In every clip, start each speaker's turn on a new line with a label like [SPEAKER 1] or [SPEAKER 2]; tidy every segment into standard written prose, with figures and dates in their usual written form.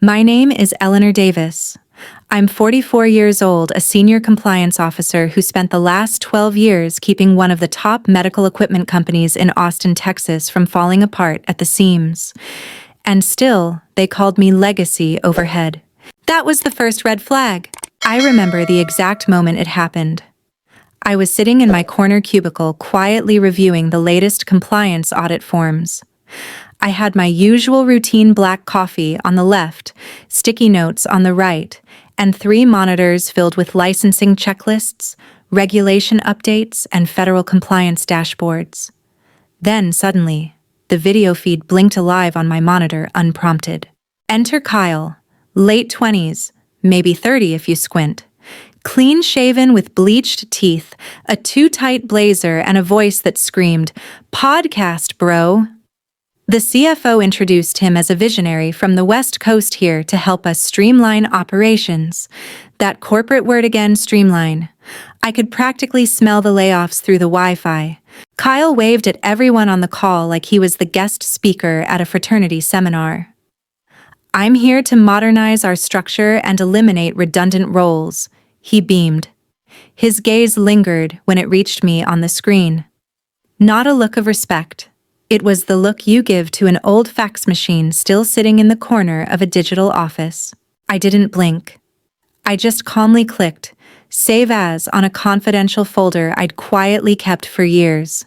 [SPEAKER 1] My name is Eleanor Davis. I'm 44 years old, a senior compliance officer who spent the last 12 years keeping one of the top medical equipment companies in Austin, Texas from falling apart at the seams. And still, they called me legacy overhead. That was the first red flag. I remember the exact moment it happened. I was sitting in my corner cubicle quietly reviewing the latest compliance audit forms. I had my usual routine black coffee on the left, sticky notes on the right, and 3 monitors filled with licensing checklists, regulation updates, and federal compliance dashboards. Then, suddenly, the video feed blinked alive on my monitor unprompted. Enter Kyle, late 20s, maybe 30 if you squint. Clean-shaven with bleached teeth, a too-tight blazer, and a voice that screamed, "Podcast, bro!" The CFO introduced him as a visionary from the West Coast here to help us streamline operations. That corporate word again, streamline. I could practically smell the layoffs through the Wi-Fi. Kyle waved at everyone on the call like he was the guest speaker at a fraternity seminar. "I'm here to modernize our structure and eliminate redundant roles," he beamed. His gaze lingered when it reached me on the screen. Not a look of respect. It was the look you give to an old fax machine still sitting in the corner of a digital office. I didn't blink. I just calmly clicked, save as, on a confidential folder I'd quietly kept for years.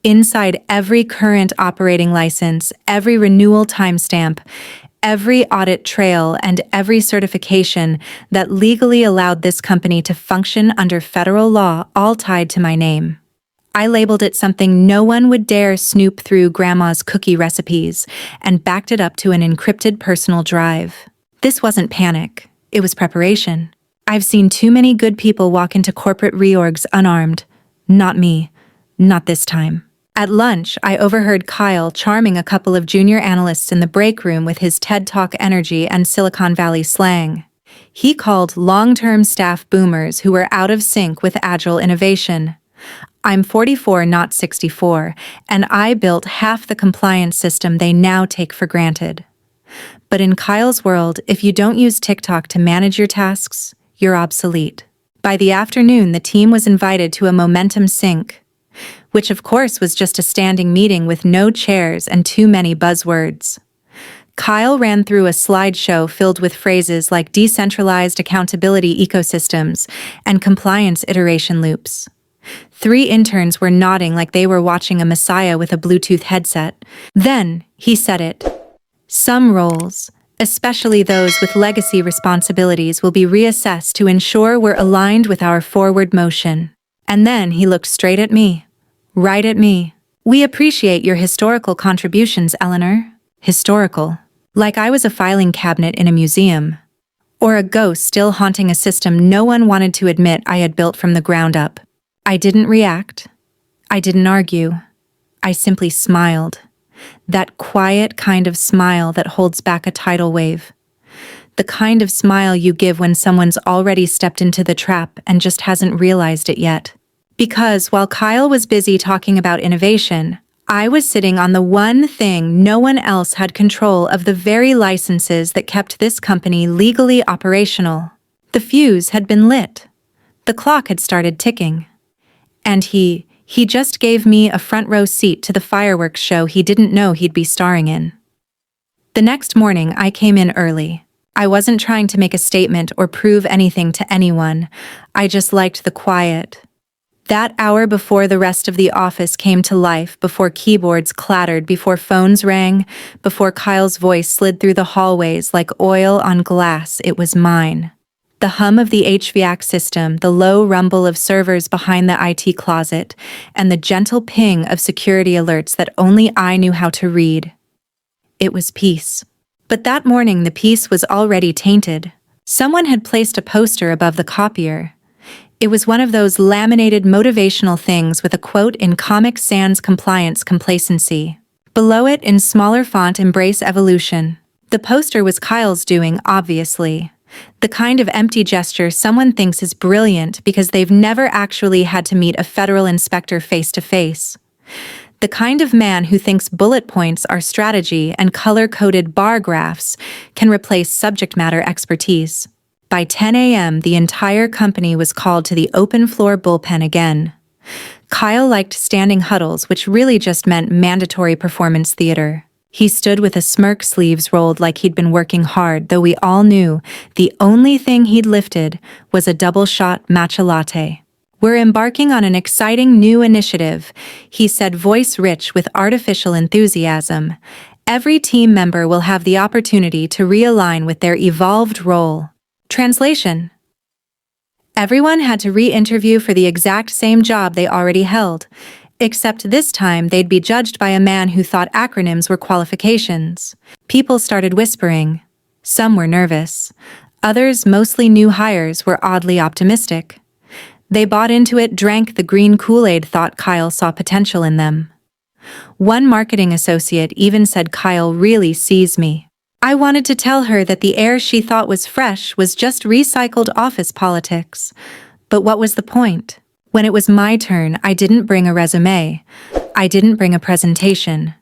[SPEAKER 1] Inside every current operating license, every renewal timestamp, every audit trail, and every certification that legally allowed this company to function under federal law, all tied to my name. I labeled it something no one would dare snoop through Grandma's cookie recipes and backed it up to an encrypted personal drive. This wasn't panic, it was preparation. I've seen too many good people walk into corporate reorgs unarmed. Not me. Not this time. At lunch, I overheard Kyle charming a couple of junior analysts in the break room with his TED Talk energy and Silicon Valley slang. He called long-term staff boomers who were out of sync with agile innovation. I'm 44, not 64, and I built half the compliance system they now take for granted. But in Kyle's world, if you don't use TikTok to manage your tasks, you're obsolete. By the afternoon, the team was invited to a momentum sync, which of course was just a standing meeting with no chairs and too many buzzwords. Kyle ran through a slideshow filled with phrases like decentralized accountability ecosystems and compliance iteration loops. 3 interns were nodding like they were watching a messiah with a Bluetooth headset. Then, he said it. Some roles, especially those with legacy responsibilities, will be reassessed to ensure we're aligned with our forward motion. And then he looked straight at me. Right at me. "We appreciate your historical contributions, Eleanor." Historical. Like I was a filing cabinet in a museum. Or a ghost still haunting a system no one wanted to admit I had built from the ground up. I didn't react. I didn't argue. I simply smiled. That quiet kind of smile that holds back a tidal wave. The kind of smile you give when someone's already stepped into the trap and just hasn't realized it yet. Because while Kyle was busy talking about innovation, I was sitting on the one thing no one else had control of, the very licenses that kept this company legally operational. The fuse had been lit. The clock had started ticking. And he just gave me a front row seat to the fireworks show he didn't know he'd be starring in. The next morning, I came in early. I wasn't trying to make a statement or prove anything to anyone. I just liked the quiet. That hour before the rest of the office came to life, before keyboards clattered, before phones rang, before Kyle's voice slid through the hallways like oil on glass, it was mine. The hum of the HVAC system, the low rumble of servers behind the IT closet, and the gentle ping of security alerts that only I knew how to read. It was peace. But that morning the peace was already tainted. Someone had placed a poster above the copier. It was one of those laminated motivational things with a quote in Comic Sans compliance complacency. Below it, in smaller font, "Embrace evolution." The poster was Kyle's doing, obviously. The kind of empty gesture someone thinks is brilliant because they've never actually had to meet a federal inspector face to face. The kind of man who thinks bullet points are strategy and color-coded bar graphs can replace subject matter expertise. By 10 a.m., the entire company was called to the open-floor bullpen again. Kyle liked standing huddles, which really just meant mandatory performance theater. He stood with a smirk, sleeves rolled like he'd been working hard, though we all knew the only thing he'd lifted was a double-shot matcha latte. "We're embarking on an exciting new initiative," he said, voice rich with artificial enthusiasm. "Every team member will have the opportunity to realign with their evolved role." Translation: everyone had to re-interview for the exact same job they already held, except this time they'd be judged by a man who thought acronyms were qualifications. People started whispering. Some were nervous. Others, mostly new hires, were oddly optimistic. They bought into it, drank the green Kool-Aid, thought Kyle saw potential in them. One marketing associate even said, "Kyle really sees me." I wanted to tell her that the air she thought was fresh was just recycled office politics. But what was the point? When it was my turn, I didn't bring a resume. I didn't bring a presentation.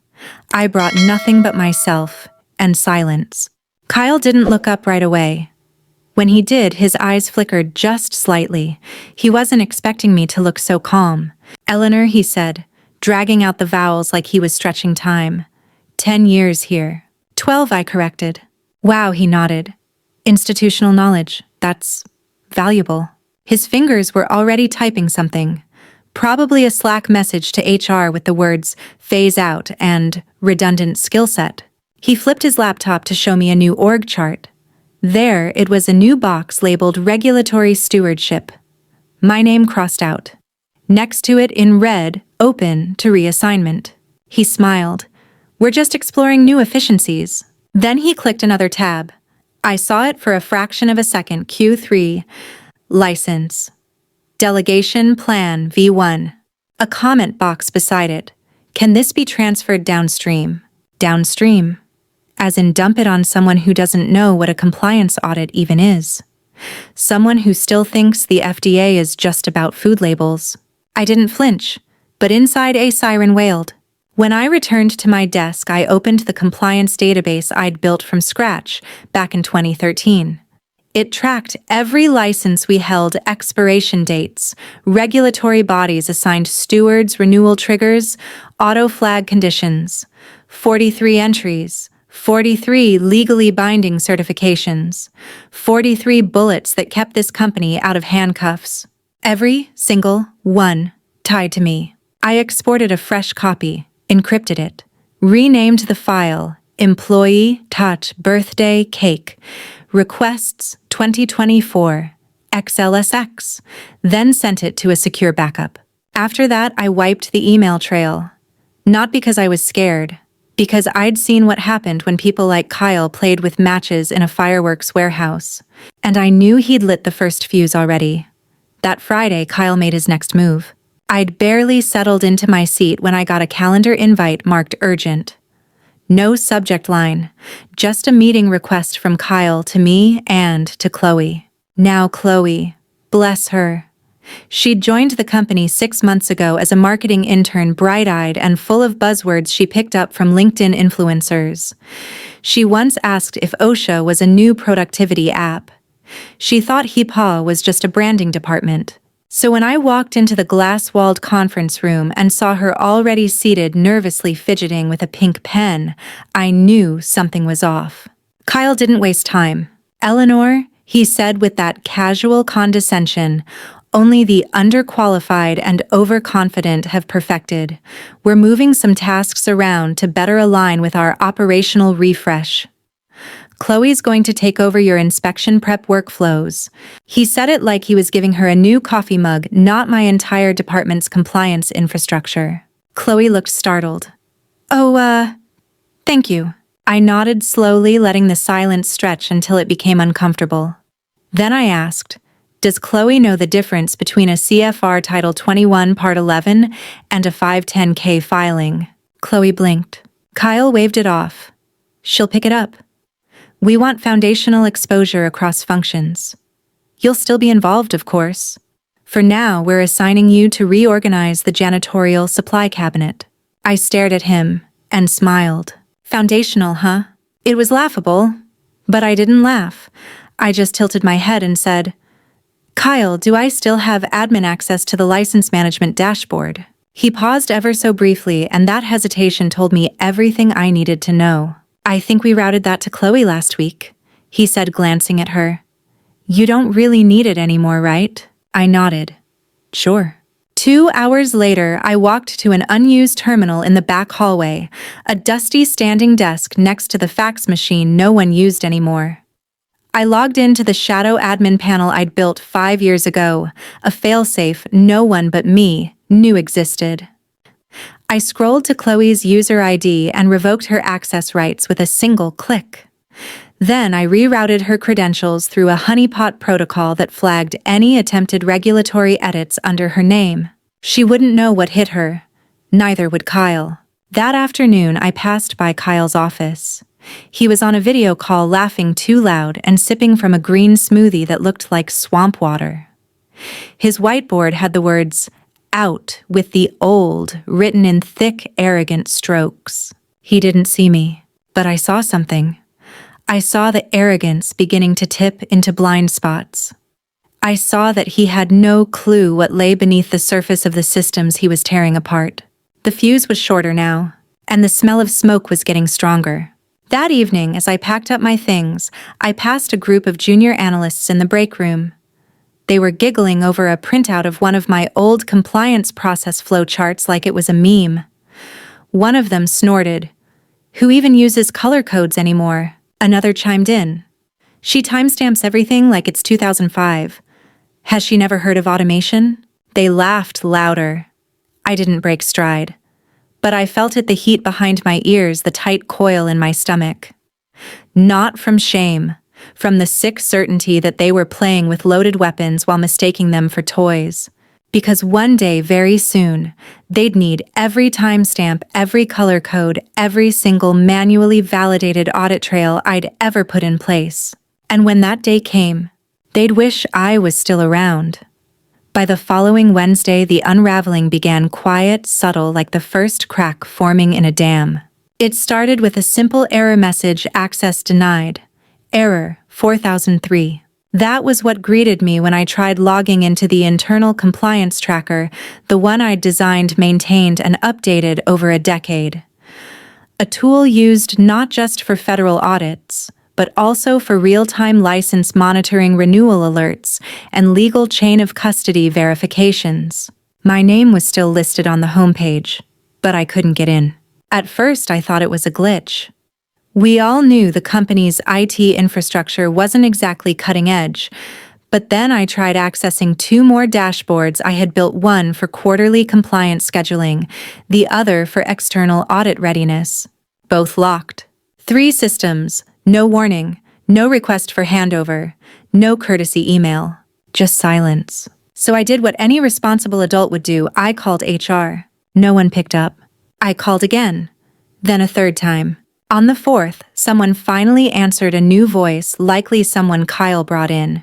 [SPEAKER 1] I brought nothing but myself and silence. Kyle didn't look up right away. When he did, his eyes flickered just slightly. He wasn't expecting me to look so calm. "Eleanor," he said, dragging out the vowels like he was stretching time. 10 years here. 12, I corrected. "Wow," he nodded. "Institutional knowledge. That's valuable." His fingers were already typing something. Probably a Slack message to HR with the words "phase out" and "redundant skill set." He flipped his laptop to show me a new org chart. There, it was a new box labeled Regulatory Stewardship. My name crossed out. Next to it in red, "Open to reassignment." He smiled. "We're just exploring new efficiencies." Then he clicked another tab. I saw it for a fraction of a second. Q3. License. Delegation Plan V1. A comment box beside it. "Can this be transferred downstream?" Downstream. As in dump it on someone who doesn't know what a compliance audit even is. Someone who still thinks the FDA is just about food labels. I didn't flinch, but inside a siren wailed. When I returned to my desk, I opened the compliance database I'd built from scratch back in 2013. It tracked every license we held, expiration dates, regulatory bodies assigned stewards, renewal triggers, auto flag conditions, 43 entries, 43 legally binding certifications, 43 bullets that kept this company out of handcuffs. Every single one tied to me. I exported a fresh copy, encrypted it, renamed the file Employee Touch Birthday Cake, Requests 2024, XLSX, then sent it to a secure backup. After that, I wiped the email trail. Not because I was scared, because I'd seen what happened when people like Kyle played with matches in a fireworks warehouse. And I knew he'd lit the first fuse already. That Friday, Kyle made his next move. I'd barely settled into my seat when I got a calendar invite marked urgent. No subject line, just a meeting request from Kyle to me and to Chloe. Now Chloe, bless her. She'd joined the company 6 months ago as a marketing intern, bright-eyed and full of buzzwords she picked up from LinkedIn influencers. She once asked if OSHA was a new productivity app. She thought HIPAA was just a branding department. So when I walked into the glass-walled conference room and saw her already seated, nervously fidgeting with a pink pen, I knew something was off. Kyle didn't waste time. "Eleanor," he said with that casual condescension only the underqualified and overconfident have perfected, "we're moving some tasks around to better align with our operational refresh. Chloe's going to take over your inspection prep workflows." He said it like he was giving her a new coffee mug, not my entire department's compliance infrastructure. Chloe looked startled. "Oh, thank you." I nodded slowly, letting the silence stretch until it became uncomfortable. Then I asked, "Does Chloe know the difference between a CFR Title 21 Part 11 and a 510K filing?" Chloe blinked. Kyle waved it off. "She'll pick it up. We want foundational exposure across functions. You'll still be involved, of course. For now, we're assigning you to reorganize the janitorial supply cabinet." I stared at him and smiled. Foundational, huh? It was laughable, but I didn't laugh. I just tilted my head and said, Kyle, do I still have admin access to the license management dashboard? He paused ever so briefly, and that hesitation told me everything I needed to know. I think we routed that to Chloe last week, he said, glancing at her. You don't really need it anymore, right? I nodded. Sure. 2 hours later, I walked to an unused terminal in the back hallway, a dusty standing desk next to the fax machine no one used anymore. I logged into the shadow admin panel I'd built 5 years ago, a failsafe no one but me knew existed. I scrolled to Chloe's user ID and revoked her access rights with a single click. Then I rerouted her credentials through a honeypot protocol that flagged any attempted regulatory edits under her name. She wouldn't know what hit her. Neither would Kyle. That afternoon, I passed by Kyle's office. He was on a video call laughing too loud and sipping from a green smoothie that looked like swamp water. His whiteboard had the words, "Out with the old," written in thick, arrogant strokes. He didn't see me, but I saw something. I saw the arrogance beginning to tip into blind spots. I saw that he had no clue what lay beneath the surface of the systems he was tearing apart. The fuse was shorter now, and the smell of smoke was getting stronger. That evening, as I packed up my things, I passed a group of junior analysts in the break room. They were giggling over a printout of one of my old compliance process flowcharts like it was a meme. One of them snorted. Who even uses color codes anymore? Another chimed in. She timestamps everything like it's 2005. Has she never heard of automation? They laughed louder. I didn't break stride, but I felt it, the heat behind my ears, the tight coil in my stomach. Not from shame, from the sick certainty that they were playing with loaded weapons while mistaking them for toys. Because one day, very soon, they'd need every timestamp, every color code, every single manually validated audit trail I'd ever put in place. And when that day came, they'd wish I was still around. By the following Wednesday, the unraveling began, quiet, subtle, like the first crack forming in a dam. It started with a simple error message: access denied. Error 4003. That was what greeted me when I tried logging into the internal compliance tracker, the one I'd designed, maintained, and updated over a decade. A tool used not just for federal audits, but also for real-time license monitoring, renewal alerts, and legal chain of custody verifications. My name was still listed on the homepage, but I couldn't get in. At first, I thought it was a glitch. We all knew the company's IT infrastructure wasn't exactly cutting edge, but then I tried accessing 2 more dashboards I had built, one for quarterly compliance scheduling, the other for external audit readiness. Both locked. 3 systems, no warning, no request for handover, no courtesy email, just silence. So I did what any responsible adult would do. I called HR. No one picked up. I called again, then a 3rd time. On the 4th, someone finally answered, a new voice, likely someone Kyle brought in.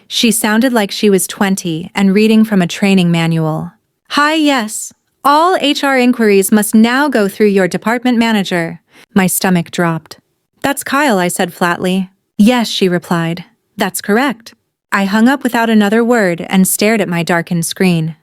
[SPEAKER 1] She sounded like she was 20 and reading from a training manual. Hi, yes. All HR inquiries must now go through your department manager. My stomach dropped. That's Kyle, I said flatly. Yes, she replied. That's correct. I hung up without another word and stared at my darkened screen.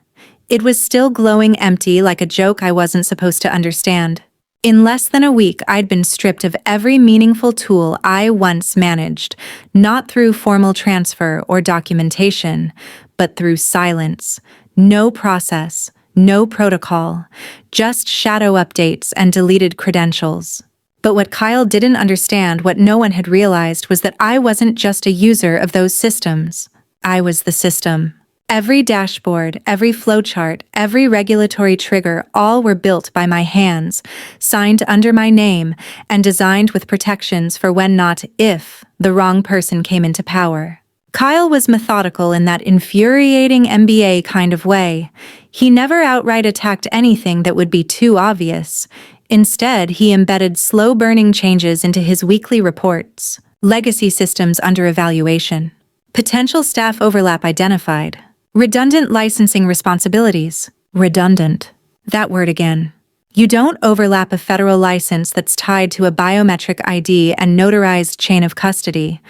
[SPEAKER 1] It was still glowing empty, like a joke I wasn't supposed to understand. In less than a week, I'd been stripped of every meaningful tool I once managed, not through formal transfer or documentation, but through silence. No process, no protocol, just shadow updates and deleted credentials. But what Kyle didn't understand, what no one had realized, was that I wasn't just a user of those systems. I was the system. Every dashboard, every flowchart, every regulatory trigger, all were built by my hands, signed under my name, and designed with protections for when, not if, the wrong person came into power. Kyle was methodical in that infuriating MBA kind of way. He never outright attacked anything that would be too obvious. Instead, he embedded slow-burning changes into his weekly reports. Legacy systems under evaluation. Potential staff overlap identified. Redundant licensing responsibilities. Redundant. That word again. You don't overlap a federal license that's tied to a biometric ID and notarized chain of custody.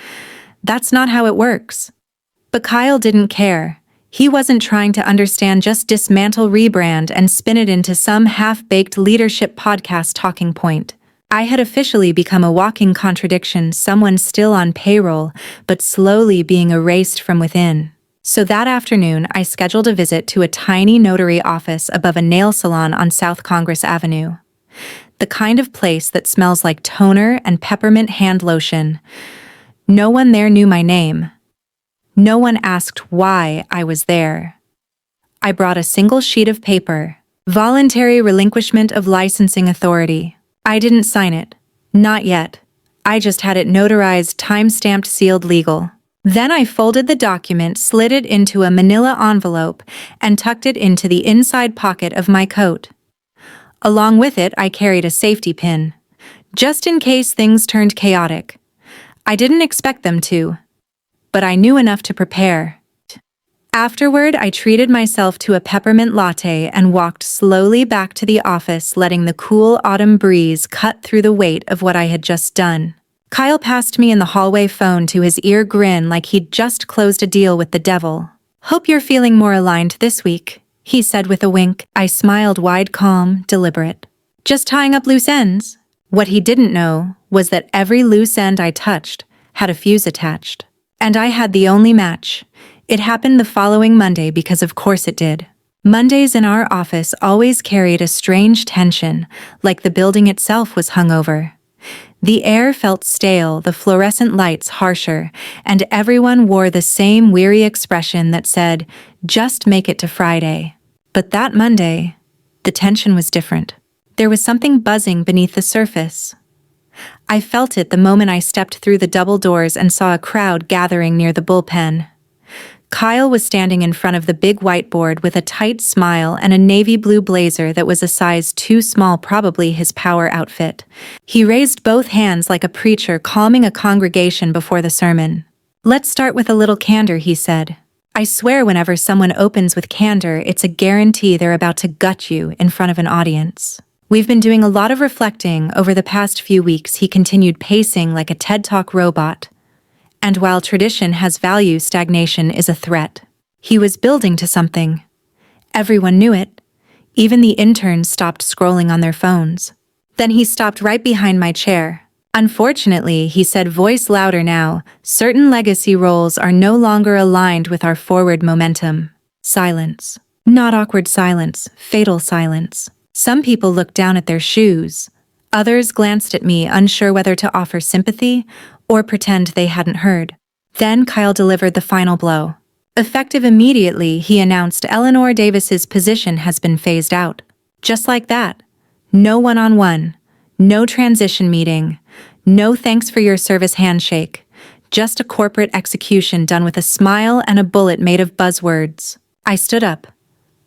[SPEAKER 1] That's not how it works. But Kyle didn't care. He wasn't trying to understand, just dismantle, rebrand, and spin it into some half-baked leadership podcast talking point. I had officially become a walking contradiction, someone still on payroll, but slowly being erased from within. So that afternoon, I scheduled a visit to a tiny notary office above a nail salon on South Congress Avenue. The kind of place that smells like toner and peppermint hand lotion. No one there knew my name. No one asked why I was there. I brought a single sheet of paper. Voluntary relinquishment of licensing authority. I didn't sign it. Not yet. I just had it notarized, time-stamped, sealed, legal. Then I folded the document, slid it into a manila envelope, and tucked it into the inside pocket of my coat. Along with it, I carried a safety pin, just in case things turned chaotic. I didn't expect them to, but I knew enough to prepare. Afterward, I treated myself to a peppermint latte and walked slowly back to the office, letting the cool autumn breeze cut through the weight of what I had just done. Kyle passed me in the hallway, phone to his ear, grin like he'd just closed a deal with the devil. "Hope you're feeling more aligned this week," he said with a wink. I smiled wide, calm, deliberate. "Just tying up loose ends." What he didn't know was that every loose end I touched had a fuse attached. And I had the only match. It happened the following Monday, because of course it did. Mondays in our office always carried a strange tension, like the building itself was hungover. The air felt stale, the fluorescent lights harsher, and everyone wore the same weary expression that said, "Just make it to Friday." But that Monday, the tension was different. There was something buzzing beneath the surface. I felt it the moment I stepped through the double doors and saw a crowd gathering near the bullpen. Kyle was standing in front of the big whiteboard with a tight smile and a navy blue blazer that was a size too small, probably his power outfit. He raised both hands like a preacher calming a congregation before the sermon. "Let's start with a little candor," he said. "I swear whenever someone opens with candor, it's a guarantee they're about to gut you in front of an audience. We've been doing a lot of reflecting over the past few weeks," he continued, pacing like a TED Talk robot. "And while tradition has value, stagnation is a threat." He was building to something. Everyone knew it. Even the interns stopped scrolling on their phones. Then he stopped right behind my chair. "Unfortunately," he said, voice louder now, "certain legacy roles are no longer aligned with our forward momentum." Silence. Not awkward silence, fatal silence. Some people looked down at their shoes. Others glanced at me, unsure whether to offer sympathy or pretend they hadn't heard. Then Kyle delivered the final blow. Effective immediately, he announced, "Eleanor Davis's position has been phased out." Just like that. No one-on-one. No transition meeting. No thanks for your service handshake. Just a corporate execution done with a smile and a bullet made of buzzwords. I stood up.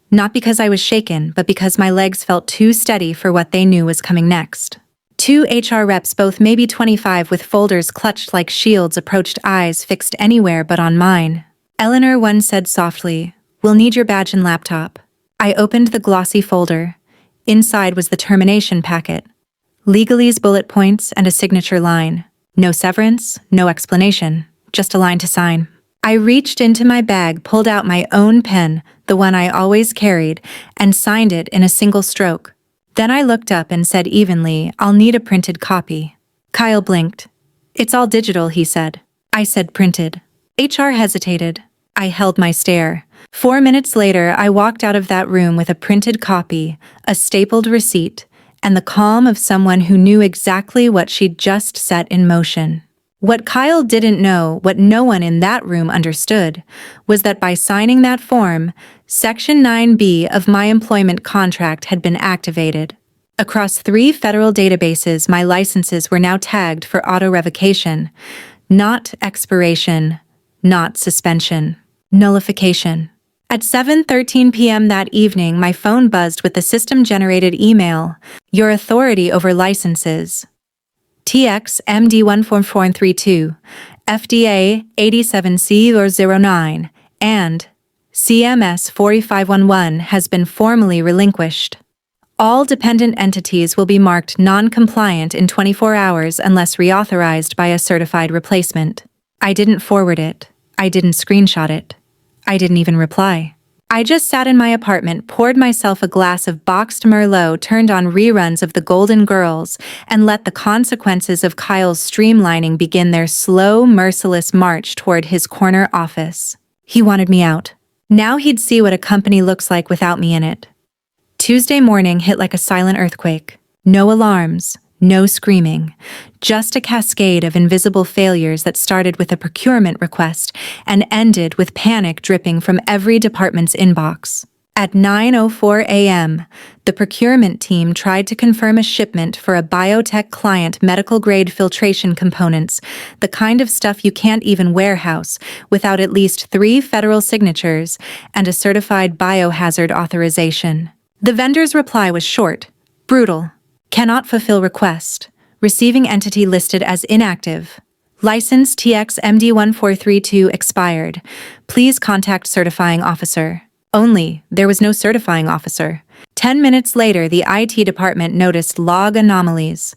[SPEAKER 1] Not because I was shaken, but because my legs felt too steady for what they knew was coming next. Two HR reps, both maybe 25, with folders clutched like shields, approached, eyes fixed anywhere but on mine. "Eleanor," one said softly, "we'll need your badge and laptop." I opened the glossy folder. Inside was the termination packet. Legalese, bullet points, and a signature line. No severance, no explanation, just a line to sign. I reached into my bag, pulled out my own pen, the one I always carried, and signed it in a single stroke. Then I looked up and said evenly, "I'll need a printed copy." Kyle blinked. "It's all digital," he said. I said printed. HR hesitated. I held my stare. 4 minutes later, I walked out of that room with a printed copy, a stapled receipt, and the calm of someone who knew exactly what she'd just set in motion. What Kyle didn't know, what no one in that room understood, was that by signing that form, Section 9B of my employment contract had been activated. Across 3 federal databases, my licenses were now tagged for auto-revocation, not expiration, not suspension, nullification. At 7:13 p.m. that evening, my phone buzzed with the system-generated email, "Your authority over licenses. TX MD14432, FDA 87C009, and CMS 4511 has been formally relinquished." All dependent entities will be marked non-compliant in 24 hours unless reauthorized by a certified replacement. I didn't forward it. I didn't screenshot it. I didn't even reply. I just sat in my apartment, poured myself a glass of boxed Merlot, turned on reruns of The Golden Girls, and let the consequences of Kyle's streamlining begin their slow, merciless march toward his corner office. He wanted me out. Now he'd see what a company looks like without me in it. Tuesday morning hit like a silent earthquake. No alarms, no screaming, just a cascade of invisible failures that started with a procurement request and ended with panic dripping from every department's inbox. At 9:04 a.m., the procurement team tried to confirm a shipment for a biotech client medical-grade filtration components, the kind of stuff you can't even warehouse without at least 3 federal signatures and a certified biohazard authorization. The vendor's reply was short, brutal. Cannot fulfill request. Receiving entity listed as inactive. License TXMD1432 expired. Please contact certifying officer. Only, there was no certifying officer. 10 minutes later, the IT department noticed log anomalies.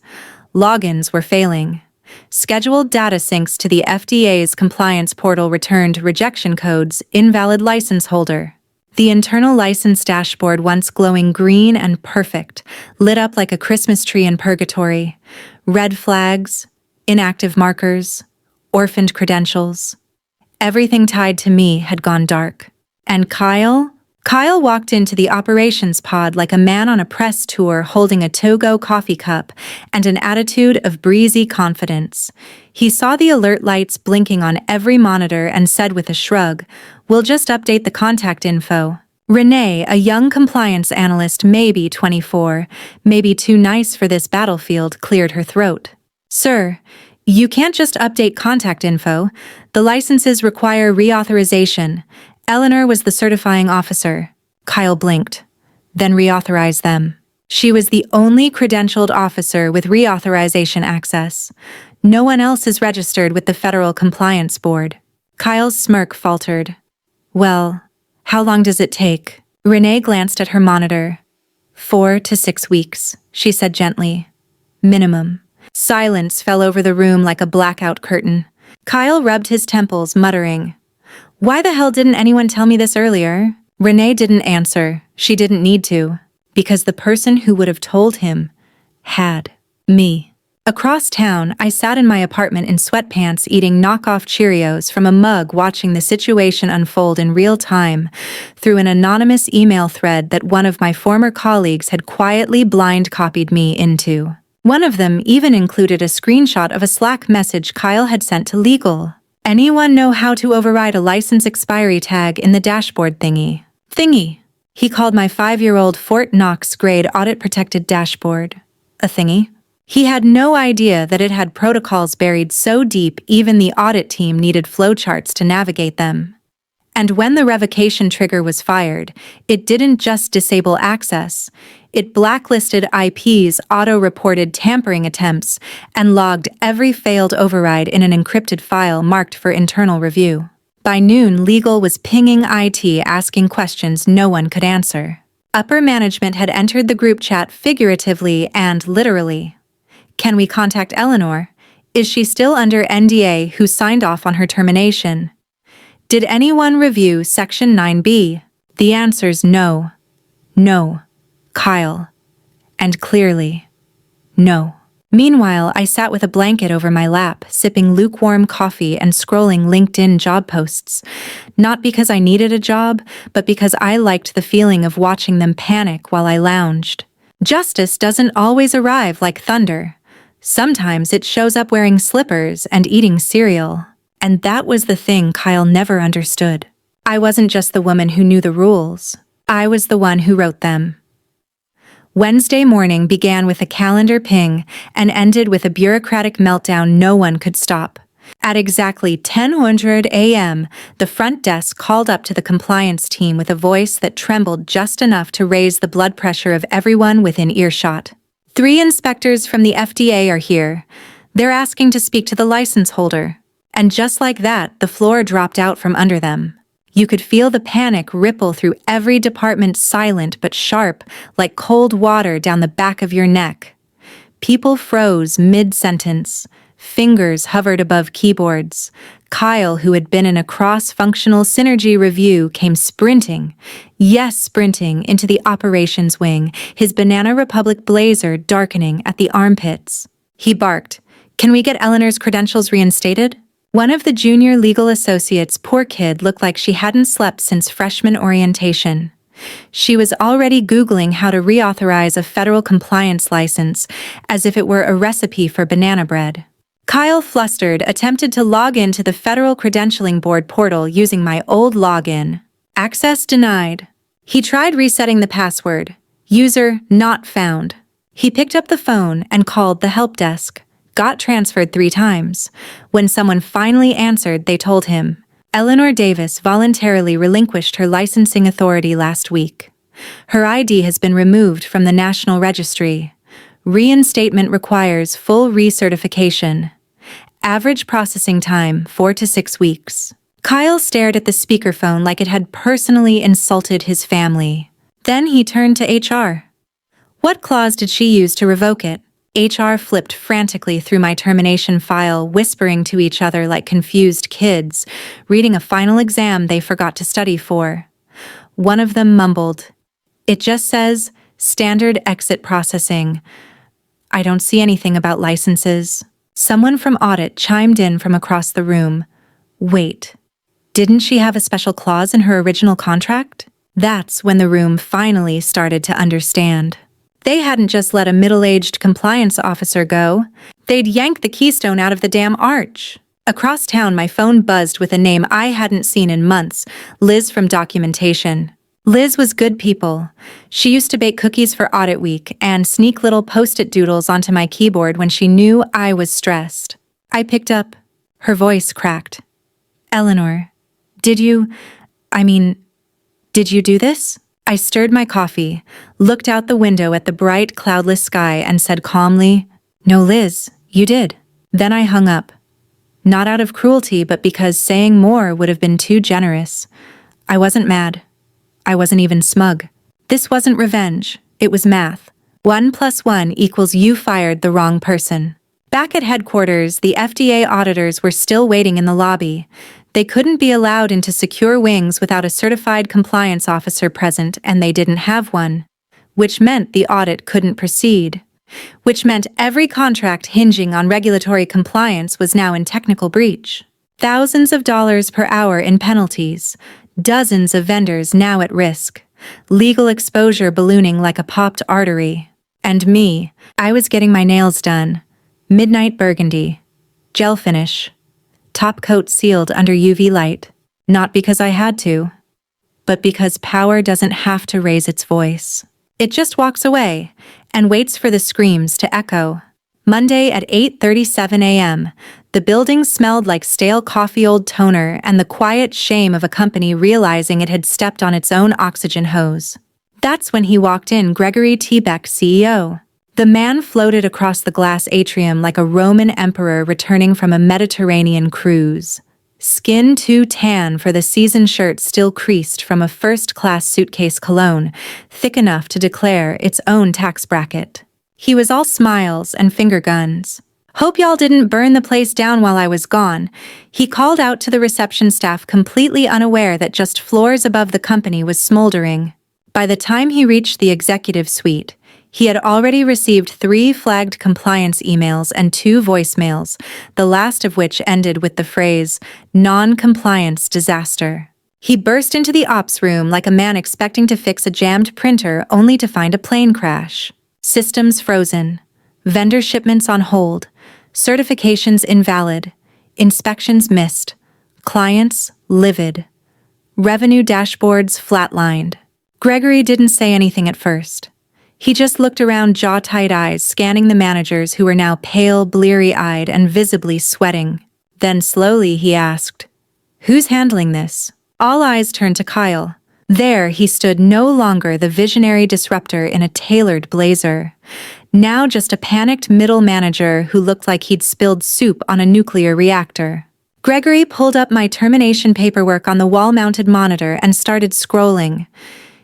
[SPEAKER 1] Logins were failing. Scheduled data syncs to the FDA's compliance portal returned rejection codes, invalid license holder. The internal license dashboard, once glowing green and perfect, lit up like a Christmas tree in purgatory. Red flags, inactive markers, orphaned credentials. Everything tied to me had gone dark. And Kyle? Kyle walked into the operations pod like a man on a press tour, holding a Togo coffee cup and an attitude of breezy confidence. He saw the alert lights blinking on every monitor and said with a shrug, "We'll just update the contact info." Renee, a young compliance analyst, maybe 24, maybe too nice for this battlefield, cleared her throat. "Sir, you can't just update contact info. The licenses require reauthorization. Eleanor was the certifying officer." Kyle blinked, then reauthorized them. She was the only credentialed officer with reauthorization access. No one else is registered with the Federal Compliance Board. Kyle's smirk faltered. "Well, how long does it take?" Renee glanced at her monitor. 4 to 6 weeks, she said gently. Minimum. Silence fell over the room like a blackout curtain. Kyle rubbed his temples, muttering, "Why the hell didn't anyone tell me this earlier?" Renee didn't answer. She didn't need to, because the person who would have told him had me. Across town, I sat in my apartment in sweatpants, eating knockoff Cheerios from a mug, watching the situation unfold in real time through an anonymous email thread that one of my former colleagues had quietly blind copied me into. One of them even included a screenshot of a Slack message Kyle had sent to legal. "Anyone know how to override a license expiry tag in the dashboard thingy?" Thingy. He called my 5-year-old Fort Knox grade audit-protected dashboard a thingy. He had no idea that it had protocols buried so deep even the audit team needed flowcharts to navigate them. And when the revocation trigger was fired, it didn't just disable access. It blacklisted IPs, auto-reported tampering attempts, and logged every failed override in an encrypted file marked for internal review. By noon, legal was pinging IT, asking questions no one could answer. Upper management had entered the group chat figuratively and literally. "Can we contact Eleanor? Is she still under NDA? Who signed off on her termination? Did anyone review Section 9B? The answer's no. No. Kyle. And clearly, no. Meanwhile, I sat with a blanket over my lap, sipping lukewarm coffee and scrolling LinkedIn job posts. Not because I needed a job, but because I liked the feeling of watching them panic while I lounged. Justice doesn't always arrive like thunder. Sometimes it shows up wearing slippers and eating cereal. And that was the thing Kyle never understood. I wasn't just the woman who knew the rules. I was the one who wrote them. Wednesday morning began with a calendar ping and ended with a bureaucratic meltdown no one could stop. At exactly 10:00 a.m., the front desk called up to the compliance team with a voice that trembled just enough to raise the blood pressure of everyone within earshot. "3 inspectors from the FDA are here. They're asking to speak to the license holder." And just like that, the floor dropped out from under them. You could feel the panic ripple through every department, silent but sharp, like cold water down the back of your neck. People froze mid-sentence. Fingers hovered above keyboards. Kyle, who had been in a cross-functional synergy review, came sprinting, yes, sprinting, into the operations wing, his Banana Republic blazer darkening at the armpits. He barked, "Can we get Eleanor's credentials reinstated?" One of the junior legal associates, poor kid, looked like she hadn't slept since freshman orientation. She was already Googling how to reauthorize a federal compliance license, as if it were a recipe for banana bread. Kyle, flustered, attempted to log into the Federal Credentialing Board portal using my old login. Access denied. He tried resetting the password. User not found. He picked up the phone and called the help desk. Got transferred 3 times. When someone finally answered, they told him, Eleanor Davis voluntarily relinquished her licensing authority last week. Her ID has been removed from the National Registry. Reinstatement requires full recertification. Average processing time, 4 to 6 weeks. Kyle stared at the speakerphone like it had personally insulted his family. Then he turned to HR. What clause did she use to revoke it? HR flipped frantically through my termination file, whispering to each other like confused kids, reading a final exam they forgot to study for. One of them mumbled, "It just says, standard exit processing. I don't see anything about licenses." Someone from audit chimed in from across the room. Wait, didn't she have a special clause in her original contract? That's when the room finally started to understand. They hadn't just let a middle-aged compliance officer go. They'd yanked the keystone out of the damn arch. Across town, my phone buzzed with a name I hadn't seen in months, Liz from documentation. Liz was good people. She used to bake cookies for audit week and sneak little post-it doodles onto my keyboard when she knew I was stressed. I picked up. Her voice cracked. Eleanor, did you do this? I stirred my coffee, looked out the window at the bright, cloudless sky and said calmly, No, Liz, you did. Then I hung up. Not out of cruelty, but because saying more would have been too generous. I wasn't mad. I wasn't even smug. This wasn't revenge. It was math. 1 + 1 = you fired the wrong person. Back at headquarters, the FDA auditors were still waiting in the lobby. They couldn't be allowed into secure wings without a certified compliance officer present, and they didn't have one. Which meant the audit couldn't proceed. Which meant every contract hinging on regulatory compliance was now in technical breach. Thousands of dollars per hour in penalties. Dozens of vendors now at risk. Legal exposure ballooning like a popped artery. And me, I was getting my nails done. Midnight burgundy. Gel finish. Top coat sealed under UV light. Not because I had to, but because power doesn't have to raise its voice. It just walks away and waits for the screams to echo. Monday at 8:37 a.m., the building smelled like stale coffee, old toner, and the quiet shame of a company realizing it had stepped on its own oxygen hose. That's when he walked in, Gregory T. Beck, CEO. The man floated across the glass atrium like a Roman emperor returning from a Mediterranean cruise. Skin too tan for the season shirt still creased from a first-class suitcase cologne, thick enough to declare its own tax bracket. He was all smiles and finger guns. Hope y'all didn't burn the place down while I was gone. He called out to the reception staff, completely unaware that just floors above the company was smoldering. By the time he reached the executive suite, he had already received 3 flagged compliance emails and 2 voicemails, the last of which ended with the phrase, non-compliance disaster. He burst into the ops room like a man expecting to fix a jammed printer only to find a plane crash. Systems frozen. Vendor shipments on hold. Certifications invalid. Inspections missed. Clients livid. Revenue dashboards flatlined. Gregory didn't say anything at first. He just looked around, jaw-tight eyes, scanning the managers who were now pale, bleary-eyed, and visibly sweating. Then slowly he asked, "Who's handling this?" All eyes turned to Kyle. There he stood, no longer the visionary disruptor in a tailored blazer. Now just a panicked middle manager who looked like he'd spilled soup on a nuclear reactor. Gregory pulled up my termination paperwork on the wall-mounted monitor and started scrolling.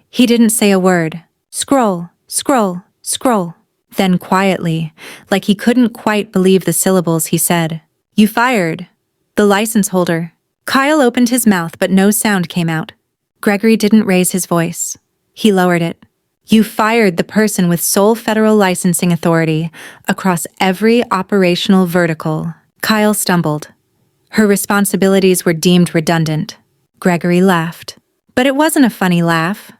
[SPEAKER 1] He didn't say a word. Scroll, scroll, scroll. Then quietly, like he couldn't quite believe the syllables he said. You fired the license holder. Kyle opened his mouth, but no sound came out. Gregory didn't raise his voice. He lowered it. You fired the person with sole federal licensing authority across every operational vertical. Kyle stumbled. Her responsibilities were deemed redundant. Gregory laughed. But it wasn't a funny laugh.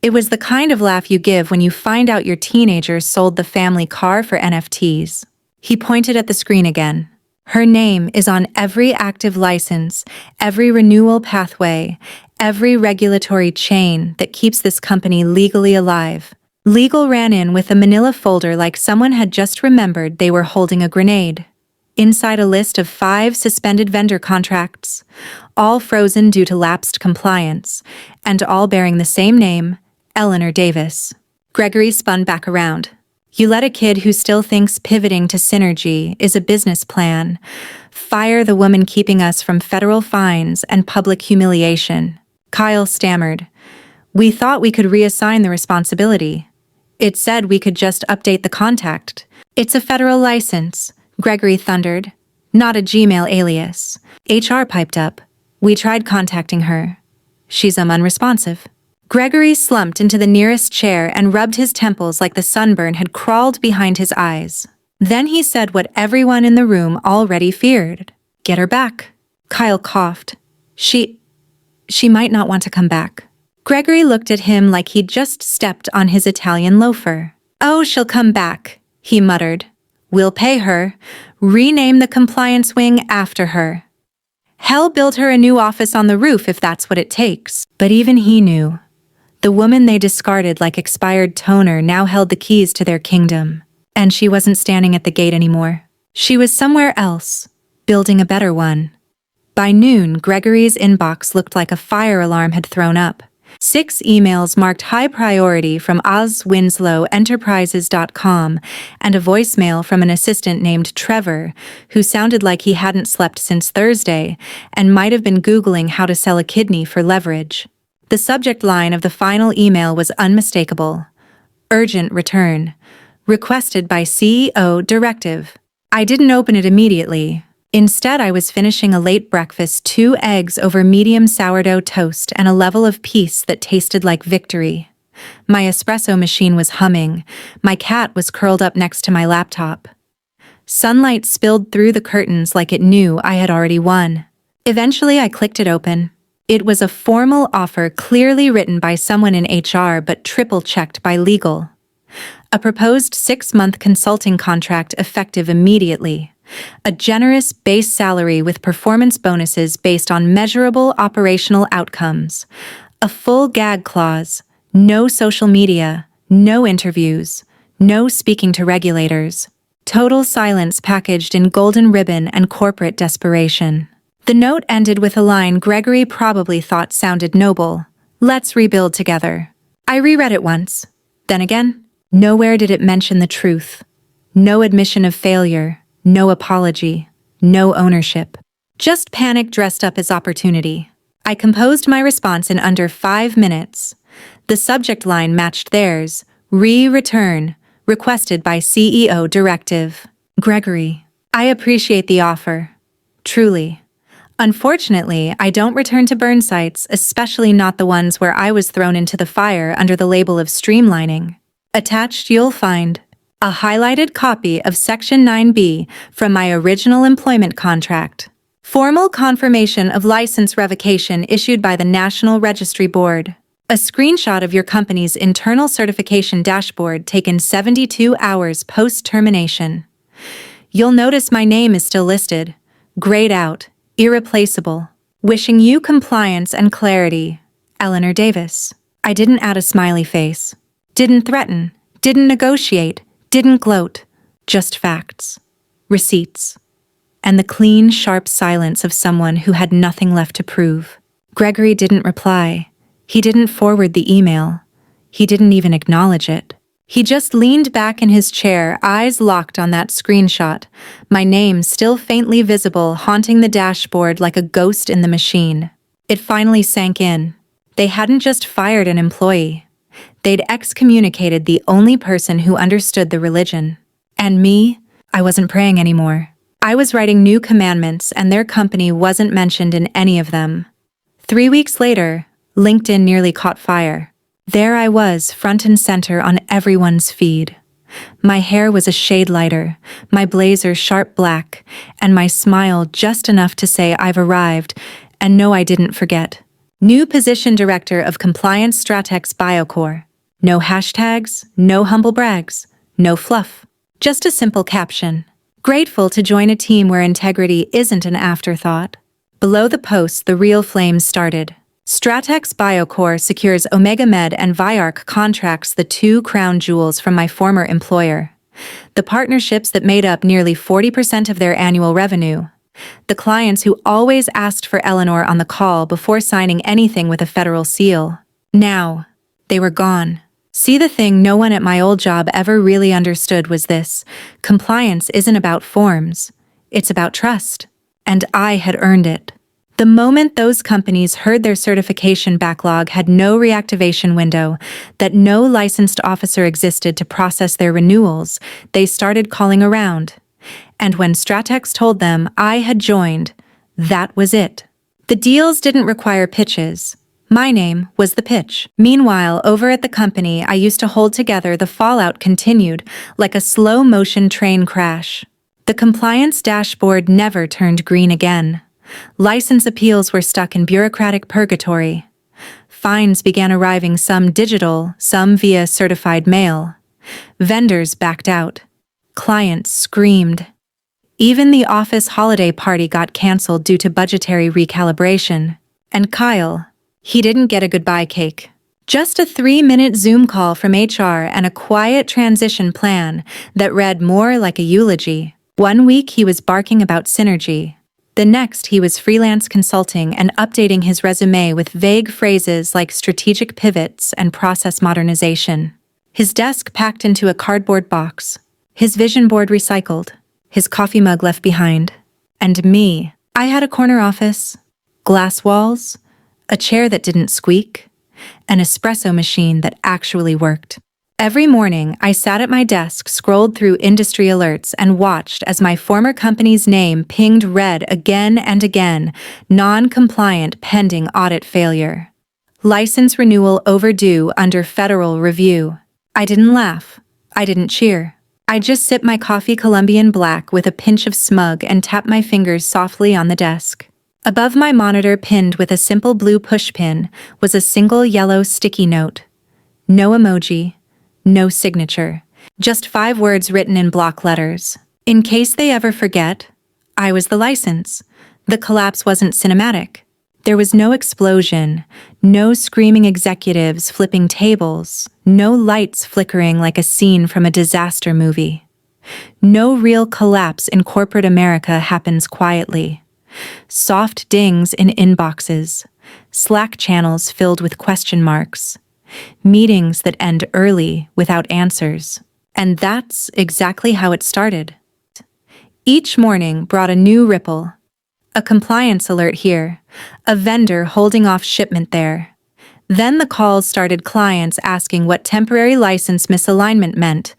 [SPEAKER 1] It was the kind of laugh you give when you find out your teenager sold the family car for NFTs. He pointed at the screen again. Her name is on every active license, every renewal pathway, every regulatory chain that keeps this company legally alive. Legal ran in with a manila folder like someone had just remembered they were holding a grenade. Inside a list of 5 suspended vendor contracts, all frozen due to lapsed compliance, and all bearing the same name, Eleanor Davis. Gregory spun back around. You let a kid who still thinks pivoting to synergy is a business plan fire the woman keeping us from federal fines and public humiliation. Kyle stammered. We thought we could reassign the responsibility. It said we could just update the contact. It's a federal license, Gregory thundered. Not a Gmail alias. HR piped up. We tried contacting her. She's unresponsive. Gregory slumped into the nearest chair and rubbed his temples like the sunburn had crawled behind his eyes. Then he said what everyone in the room already feared. Get her back. Kyle coughed. She might not want to come back. Gregory looked at him like he'd just stepped on his Italian loafer. Oh, she'll come back, he muttered. We'll pay her. Rename the compliance wing after her. Hell, build her a new office on the roof if that's what it takes. But even he knew. The woman they discarded like expired toner now held the keys to their kingdom. And she wasn't standing at the gate anymore. She was somewhere else, building a better one. By noon, Gregory's inbox looked like a fire alarm had thrown up. 6 emails marked high priority from OzWinslowEnterprises.com and a voicemail from an assistant named Trevor, who sounded like he hadn't slept since Thursday and might have been Googling how to sell a kidney for leverage. The subject line of the final email was unmistakable. Urgent return. Requested by CEO Directive. I didn't open it immediately. Instead, I was finishing a late breakfast, 2 eggs over medium sourdough toast and a level of peace that tasted like victory. My espresso machine was humming. My cat was curled up next to my laptop. Sunlight spilled through the curtains like it knew I had already won. Eventually, I clicked it open. It was a formal offer clearly written by someone in HR but triple-checked by legal. A proposed 6-month consulting contract effective immediately. A generous base salary with performance bonuses based on measurable operational outcomes. A full gag clause. No social media. No interviews. No speaking to regulators. Total silence packaged in golden ribbon and corporate desperation. The note ended with a line Gregory probably thought sounded noble. Let's rebuild together. I reread it once. Then again, nowhere did it mention the truth. No admission of failure. No apology. No ownership. Just panic dressed up as opportunity. I composed my response in under 5 minutes. The subject line matched theirs. Return. Requested by CEO Directive. Gregory, I appreciate the offer. Truly. Unfortunately, I don't return to burn sites, especially not the ones where I was thrown into the fire under the label of streamlining. Attached, you'll find a highlighted copy of Section 9B from my original employment contract. Formal confirmation of license revocation issued by the National Registry Board. A screenshot of your company's internal certification dashboard taken 72 hours post-termination. You'll notice my name is still listed. Grayed out. Irreplaceable. Wishing you compliance and clarity. Eleanor Davis. I didn't add a smiley face. Didn't threaten. Didn't negotiate. Didn't gloat. Just facts. Receipts. And the clean, sharp silence of someone who had nothing left to prove. Gregory didn't reply. He didn't forward the email. He didn't even acknowledge it. He just leaned back in his chair, eyes locked on that screenshot, my name still faintly visible, haunting the dashboard like a ghost in the machine. It finally sank in. They hadn't just fired an employee. They'd excommunicated the only person who understood the religion. And me? I wasn't praying anymore. I was writing new commandments, and their company wasn't mentioned in any of them. 3 weeks later, LinkedIn nearly caught fire. There I was, front and center on everyone's feed. My hair was a shade lighter, my blazer sharp black, and my smile just enough to say I've arrived, and no, I didn't forget. New position Director of Compliance Stratex Biocore. No hashtags, no humble brags, no fluff. Just a simple caption. Grateful to join a team where integrity isn't an afterthought. Below the post, the real flames started. Stratex Biocore secures Omega Med and Viarc contracts, the two crown jewels from my former employer. The partnerships that made up nearly 40% of their annual revenue. The clients who always asked for Eleanor on the call before signing anything with a federal seal. Now, they were gone. See, the thing no one at my old job ever really understood was this: compliance isn't about forms, it's about trust. And I had earned it. The moment those companies heard their certification backlog had no reactivation window, that no licensed officer existed to process their renewals, they started calling around. And when Stratex told them I had joined, that was it. The deals didn't require pitches. My name was the pitch. Meanwhile, over at the company I used to hold together, the fallout continued like a slow-motion train crash. The compliance dashboard never turned green again. License appeals were stuck in bureaucratic purgatory. Fines began arriving, some digital, some via certified mail. Vendors backed out. Clients screamed. Even the office holiday party got canceled due to budgetary recalibration. And Kyle, he didn't get a goodbye cake. Just a 3-minute Zoom call from HR and a quiet transition plan that read more like a eulogy. 1 week he was barking about synergy. The next he was freelance consulting and updating his resume with vague phrases like strategic pivots and process modernization. His desk packed into a cardboard box. His vision board recycled. His coffee mug left behind. And me, I had a corner office, glass walls, a chair that didn't squeak, an espresso machine that actually worked. Every morning, I sat at my desk, scrolled through industry alerts, and watched as my former company's name pinged red again and again: non-compliant pending audit failure. License renewal overdue under federal review. I didn't laugh. I didn't cheer. I just sipped my coffee, Colombian black, with a pinch of smug, and tapped my fingers softly on the desk. Above my monitor, pinned with a simple blue pushpin, was a single yellow sticky note. No emoji. No signature. Just 5 words written in block letters. In case they ever forget, I was the license. The collapse wasn't cinematic. There was no explosion, no screaming executives flipping tables, no lights flickering like a scene from a disaster movie. No real collapse in corporate America happens quietly. Soft dings in inboxes, Slack channels filled with question marks, meetings that end early without answers. And that's exactly how it started. Each morning brought a new ripple. A compliance alert here, a vendor holding off shipment there. Then the calls started, clients asking what temporary license misalignment meant.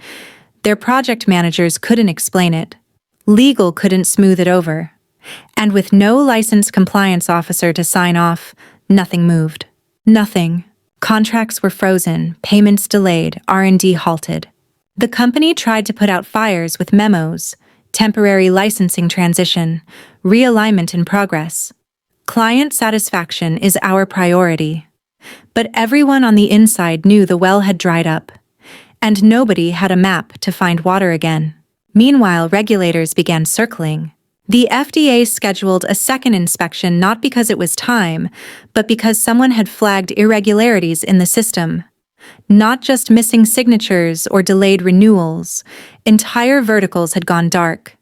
[SPEAKER 1] Their project managers couldn't explain it. Legal couldn't smooth it over. And with no licensed compliance officer to sign off, nothing moved. Nothing. Contracts were frozen, payments delayed, R&D halted. The company tried to put out fires with memos: temporary licensing transition, realignment in progress. Client satisfaction is our priority. But everyone on the inside knew the well had dried up, and nobody had a map to find water again. Meanwhile, regulators began circling. The FDA scheduled a second inspection, not because it was time, but because someone had flagged irregularities in the system. Not just missing signatures or delayed renewals, entire verticals had gone dark.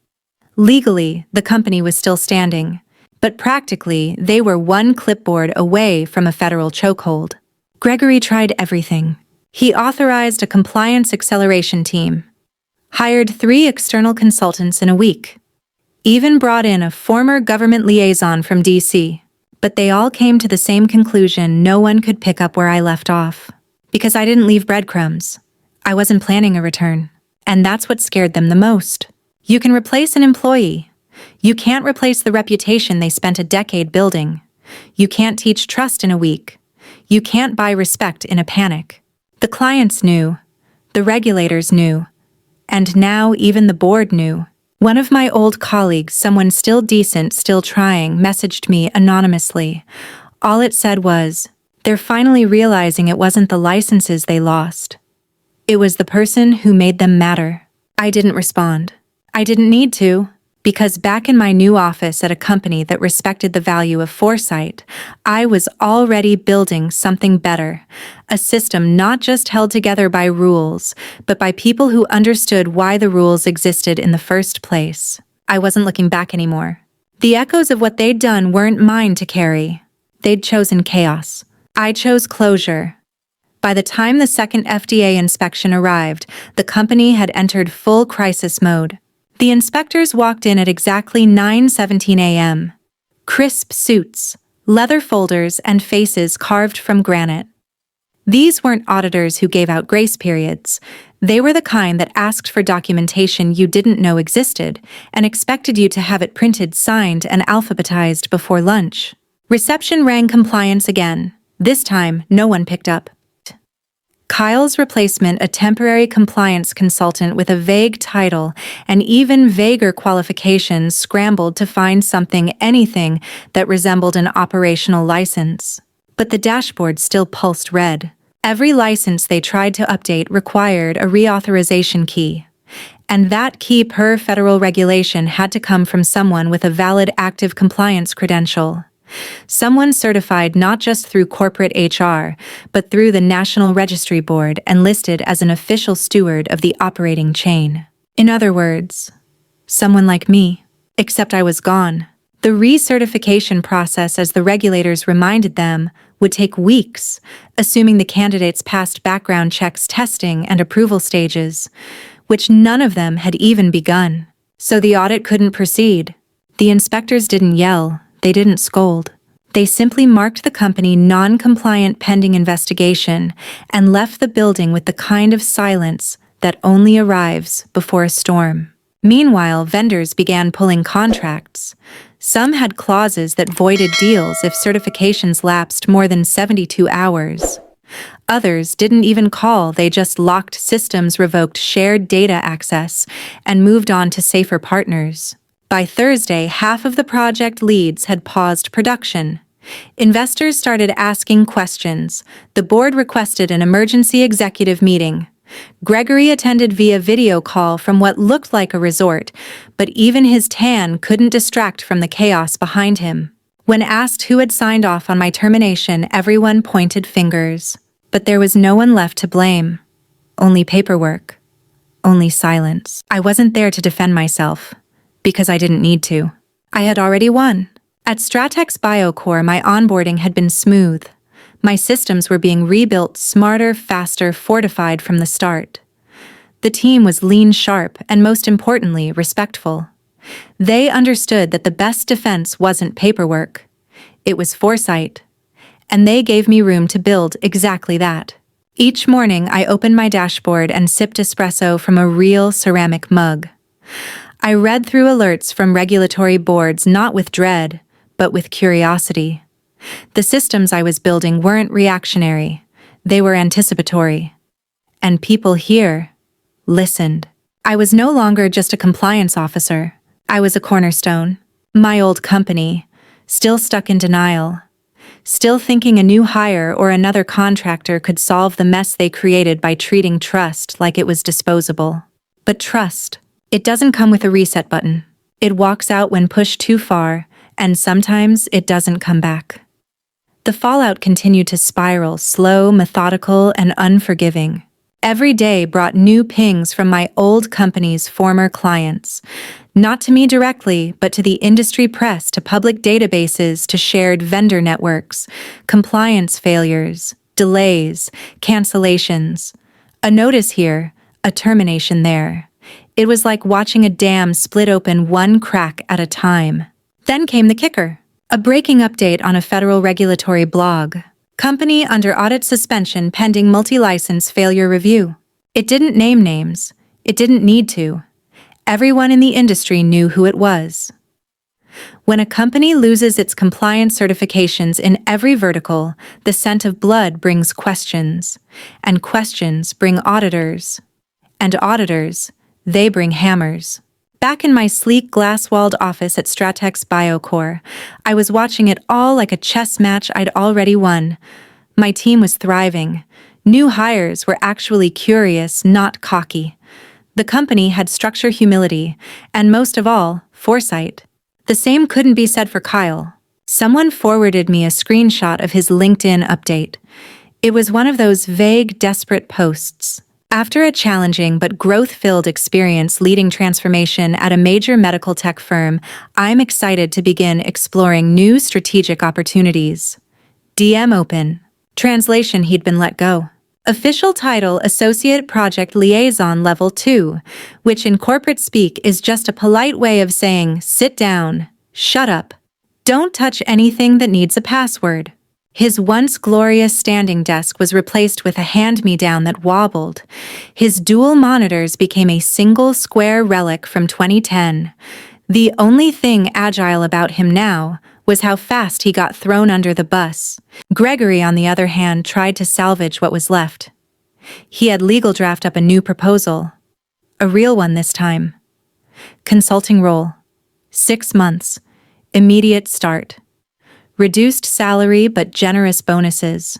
[SPEAKER 1] Legally, the company was still standing, but practically, they were one clipboard away from a federal chokehold. Gregory tried everything. He authorized a compliance acceleration team, hired 3 external consultants in a week, even brought in a former government liaison from DC. But they all came to the same conclusion: no one could pick up where I left off. Because I didn't leave breadcrumbs. I wasn't planning a return. And that's what scared them the most. You can replace an employee. You can't replace the reputation they spent a decade building. You can't teach trust in a week. You can't buy respect in a panic. The clients knew. The regulators knew. And now even the board knew. One of my old colleagues, someone still decent, still trying, messaged me anonymously. All it said was, they're finally realizing it wasn't the licenses they lost. It was the person who made them matter. I didn't respond. I didn't need to, because back in my new office at a company that respected the value of foresight, I was already building something better, a system not just held together by rules, but by people who understood why the rules existed in the first place. I wasn't looking back anymore. The echoes of what they'd done weren't mine to carry. They'd chosen chaos. I chose closure. By the time the second FDA inspection arrived, the company had entered full crisis mode. The inspectors walked in at exactly 9:17 a.m. Crisp suits, leather folders, and faces carved from granite. These weren't auditors who gave out grace periods. They were the kind that asked for documentation you didn't know existed and expected you to have it printed, signed, and alphabetized before lunch. Reception rang compliance again. This time, no one picked up. Kyle's replacement, a temporary compliance consultant with a vague title and even vaguer qualifications, scrambled to find something, anything, that resembled an operational license. But the dashboard still pulsed red. Every license they tried to update required a reauthorization key. And that key, per federal regulation, had to come from someone with a valid active compliance credential. Someone certified not just through corporate HR, but through the National Registry Board and listed as an official steward of the operating chain. In other words, someone like me. Except I was gone. The recertification process, as the regulators reminded them, would take weeks, assuming the candidates passed background checks, testing, and approval stages, which none of them had even begun. So the audit couldn't proceed. The inspectors didn't yell. They didn't scold. They simply marked the company non-compliant pending investigation and left the building with the kind of silence that only arrives before a storm. Meanwhile, vendors began pulling contracts. Some had clauses that voided deals if certifications lapsed more than 72 hours. Others didn't even call, they just locked systems, revoked shared data access, and moved on to safer partners. By Thursday, half of the project leads had paused production. Investors started asking questions. The board requested an emergency executive meeting. Gregory attended via video call from what looked like a resort, but even his tan couldn't distract from the chaos behind him. When asked who had signed off on my termination, everyone pointed fingers. But there was no one left to blame. Only paperwork. Only silence. I wasn't there to defend myself. Because I didn't need to. I had already won. At Stratex BioCore, my onboarding had been smooth. My systems were being rebuilt smarter, faster, fortified from the start. The team was lean, sharp, and most importantly, respectful. They understood that the best defense wasn't paperwork. It was foresight. And they gave me room to build exactly that. Each morning, I opened my dashboard and sipped espresso from a real ceramic mug. I read through alerts from regulatory boards not with dread, but with curiosity. The systems I was building weren't reactionary. They were anticipatory. And people here listened. I was no longer just a compliance officer. I was a cornerstone. My old company, still stuck in denial. Still thinking a new hire or another contractor could solve the mess they created by treating trust like it was disposable. But trust, it doesn't come with a reset button. It walks out when pushed too far, and sometimes it doesn't come back. The fallout continued to spiral, slow, methodical, and unforgiving. Every day brought new pings from my old company's former clients. Not to me directly, but to the industry press, to public databases, to shared vendor networks, compliance failures, delays, cancellations. A notice here, a termination there. It was like watching a dam split open one crack at a time. Then came the kicker. A breaking update on a federal regulatory blog. Company under audit suspension pending multi-license failure review. It didn't name names. It didn't need to. Everyone in the industry knew who it was. When a company loses its compliance certifications in every vertical, the scent of blood brings questions, and questions bring auditors. And auditors, they bring hammers. Back in my sleek glass-walled office at Stratex Biocore, I was watching it all like a chess match I'd already won. My team was thriving. New hires were actually curious, not cocky. The company had structure, humility, and most of all, foresight. The same couldn't be said for Kyle. Someone forwarded me a screenshot of his LinkedIn update. It was one of those vague, desperate posts. After a challenging but growth-filled experience leading transformation at a major medical tech firm, I'm excited to begin exploring new strategic opportunities. DM open. Translation: he'd been let go. Official title: Associate Project Liaison Level 2, which in corporate speak is just a polite way of saying, sit down, shut up, don't touch anything that needs a password. His once glorious standing desk was replaced with a hand-me-down that wobbled. His dual monitors became a single square relic from 2010. The only thing agile about him now was how fast he got thrown under the bus. Gregory, on the other hand, tried to salvage what was left. He had legal draft up a new proposal. A real one this time. Consulting role. 6 months. Immediate start. Reduced salary but generous bonuses.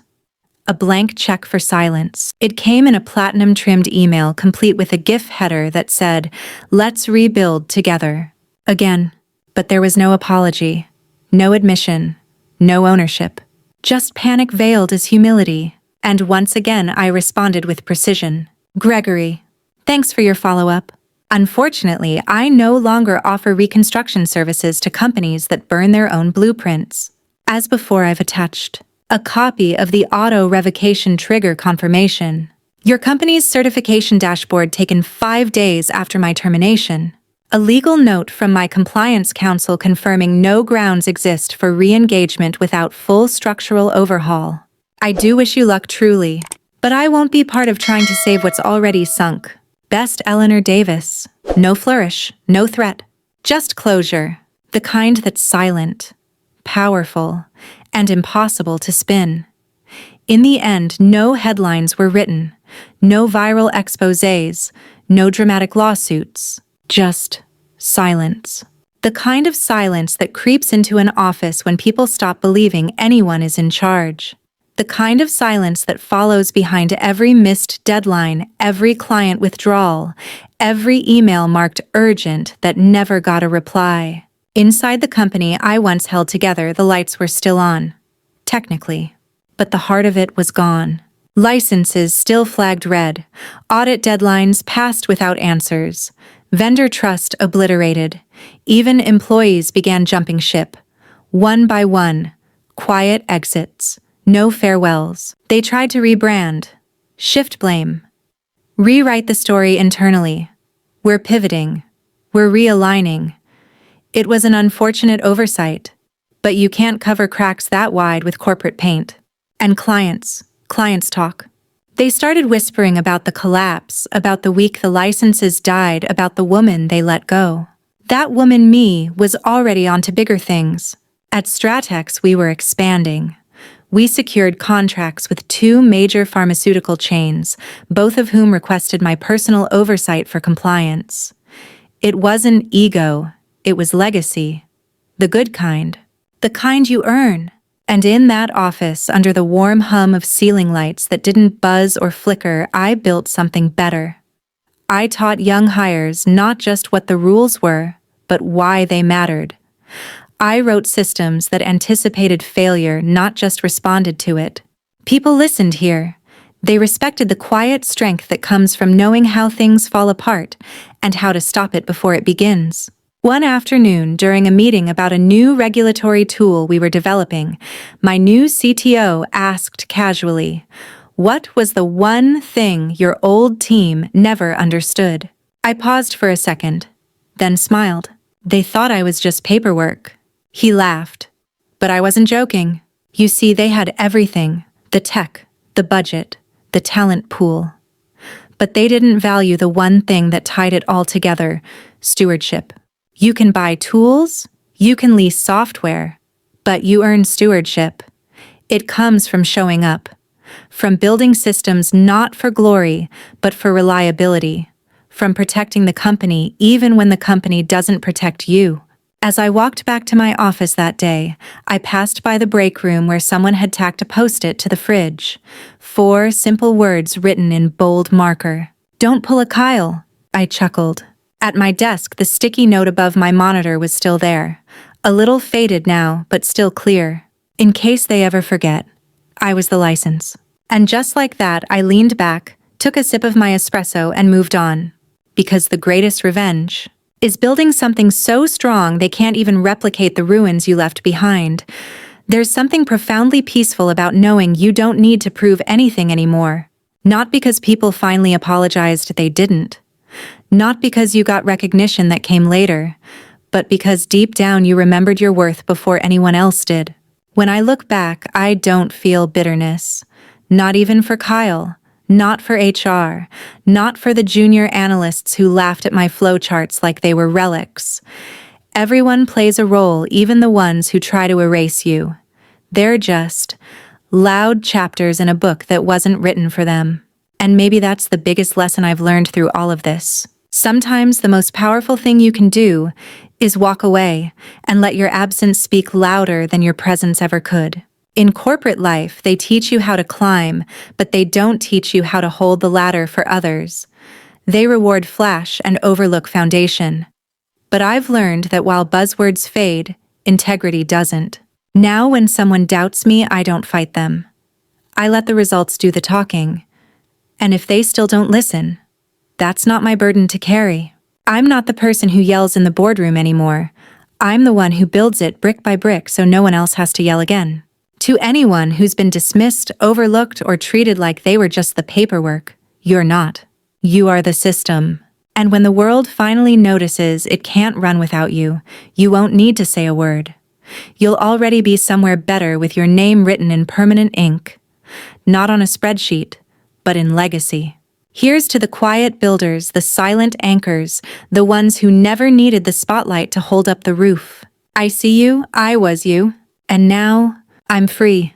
[SPEAKER 1] A blank check for silence. It came in a platinum-trimmed email complete with a GIF header that said, "Let's rebuild together." Again, but there was no apology. No admission, no ownership, just panic veiled as humility. And once again I responded with precision. "Gregory, thanks for your follow-up. Unfortunately, I no longer offer reconstruction services to companies that burn their own blueprints." As before, I've attached a copy of the auto revocation trigger confirmation. Your company's certification dashboard taken 5 days after my termination. A legal note from my compliance counsel confirming no grounds exist for re-engagement without full structural overhaul. I do wish you luck truly, but I won't be part of trying to save what's already sunk. Best, Eleanor Davis. No flourish, no threat. Just closure. The kind that's silent, powerful, and impossible to spin. In the end, no headlines were written, no viral exposés, no dramatic lawsuits. Just silence. The kind of silence that creeps into an office when people stop believing anyone is in charge. The kind of silence that follows behind every missed deadline, every client withdrawal, every email marked urgent that never got a reply. Inside the company I once held together, the lights were still on. Technically. But the heart of it was gone. Licenses still flagged red. Audit deadlines passed without answers. Vendor trust obliterated. Even employees began jumping ship. One by one. Quiet exits. No farewells. They tried to rebrand. Shift blame. Rewrite the story internally. We're pivoting. We're realigning. It was an unfortunate oversight. But you can't cover cracks that wide with corporate paint. And clients talk. They started whispering about the collapse, about the week the licenses died, about the woman they let go. That woman, me, was already on to bigger things. At Stratex, we were expanding. We secured contracts with 2 major pharmaceutical chains, both of whom requested my personal oversight for compliance. It wasn't ego, it was legacy. The good kind. The kind you earn. And in that office, under the warm hum of ceiling lights that didn't buzz or flicker, I built something better. I taught young hires not just what the rules were, but why they mattered. I wrote systems that anticipated failure, not just responded to it. People listened here. They respected the quiet strength that comes from knowing how things fall apart and how to stop it before it begins. One afternoon, during a meeting about a new regulatory tool we were developing, my new CTO asked casually, "What was the one thing your old team never understood?" I paused for a second, then smiled. "They thought I was just paperwork." He laughed. But I wasn't joking. You see, they had everything: the tech, the budget, the talent pool. But they didn't value the one thing that tied it all together: stewardship. You can buy tools, you can lease software, but you earn stewardship. It comes from showing up, from building systems not for glory, but for reliability, from protecting the company even when the company doesn't protect you. As I walked back to my office that day, I passed by the break room where someone had tacked a post-it to the fridge. 4 simple words written in bold marker. "Don't pull a Kyle," I chuckled. At my desk, the sticky note above my monitor was still there. A little faded now, but still clear. In case they ever forget, I was the license. And just like that, I leaned back, took a sip of my espresso, and moved on. Because the greatest revenge is building something so strong they can't even replicate the ruins you left behind. There's something profoundly peaceful about knowing you don't need to prove anything anymore. Not because people finally apologized they didn't. Not because you got recognition that came later, but because deep down you remembered your worth before anyone else did. When I look back, I don't feel bitterness. Not even for Kyle. Not for HR. Not for the junior analysts who laughed at my flowcharts like they were relics. Everyone plays a role, even the ones who try to erase you. They're just loud chapters in a book that wasn't written for them. And maybe that's the biggest lesson I've learned through all of this. Sometimes the most powerful thing you can do is walk away and let your absence speak louder than your presence ever could. In corporate life, they teach you how to climb, but they don't teach you how to hold the ladder for others. They reward flash and overlook foundation. But I've learned that while buzzwords fade, integrity doesn't. Now when someone doubts me, I don't fight them. I let the results do the talking. And if they still don't listen, that's not my burden to carry. I'm not the person who yells in the boardroom anymore. I'm the one who builds it brick by brick so no one else has to yell again. To anyone who's been dismissed, overlooked, or treated like they were just the paperwork, you're not. You are the system. And when the world finally notices it can't run without you, you won't need to say a word. You'll already be somewhere better with your name written in permanent ink. Not on a spreadsheet, but in legacy. Here's to the quiet builders, the silent anchors, the ones who never needed the spotlight to hold up the roof. I see you, I was you, and now I'm free.